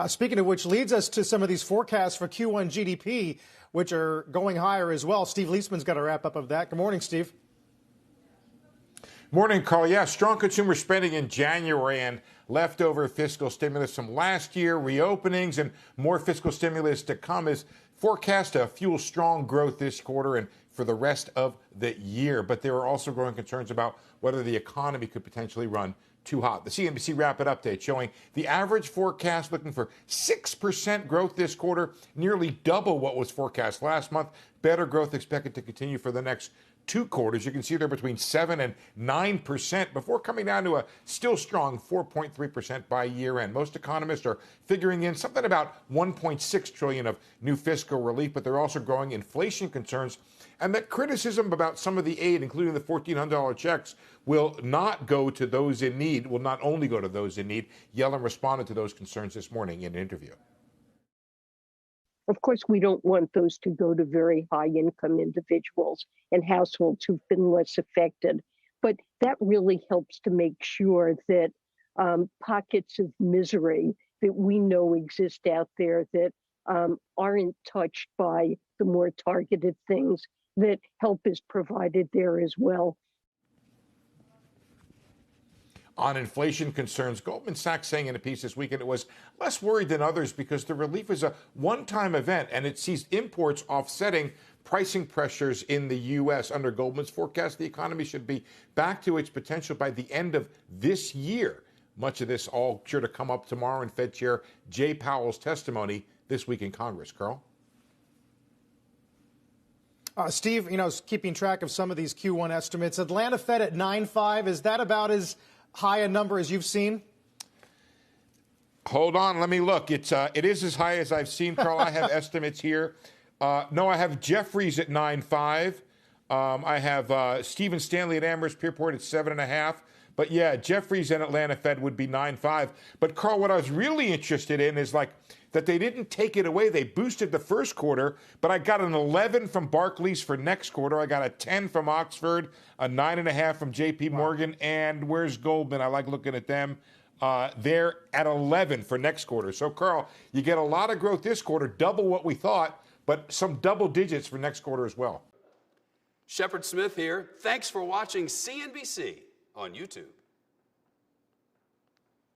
Speaking of which leads us to some of these forecasts for Q1 GDP, which are going higher as well. Steve Leisman's got a wrap up of that. Good morning, Steve. Morning, Carl. Yeah, strong consumer spending in January and leftover fiscal stimulus from last year, reopenings, and more fiscal stimulus to come is forecast to fuel strong growth this quarter and for the rest of the year. But there are also growing concerns about whether the economy could potentially run too hot. The CNBC Rapid Update showing the average forecast looking for 6% growth this quarter, nearly double what was forecast last month. Better growth expected to continue for the next 2 quarters. You can see they're between 7 and 9% before coming down to a still strong 4.3% by year end. Most economists are figuring in something about $1.6 trillion of new fiscal relief, but they're also growing inflation concerns and that criticism about some of the aid, including the $1,400 checks, will not go to those in need, will not only go to those in need. Yellen responded to those concerns this morning in an interview. Of course, we don't want those to go to very high-income individuals and households who've been less affected. But that really helps to make sure that pockets of misery that we know exist out there that aren't touched by the more targeted things, that help is provided there as well. On inflation concerns, Goldman Sachs saying in a piece this weekend it was less worried than others because the relief is a one-time event and it sees imports offsetting pricing pressures in the U.S. Under Goldman's forecast, the economy should be back to its potential by the end of this year. Much of this all sure to come up tomorrow in Fed Chair Jay Powell's testimony this week in Congress. Carl? Steve, keeping track of some of these Q1 estimates. Atlanta Fed at 9.5. Is that about as high a number as you've seen? Hold on, let me look. It is as high as I've seen, Carl. I have estimates here. No, I have Jeffries at 9.5. I have Stephen Stanley at Amherst Pierpont at 7.5. But yeah, Jeffries and Atlanta Fed would be 9.5. But Carl, what I was really interested in is that they didn't take it away. They boosted the first quarter, but I got an 11 from Barclays for next quarter. I got a 10 from Oxford, a 9.5 from JP Morgan, and where's Goldman? I like looking at them. They're at 11 for next quarter. So, Carl, you get a lot of growth this quarter, double what we thought, but some double digits for next quarter as well. Shepard Smith here. Thanks for watching CNBC on YouTube.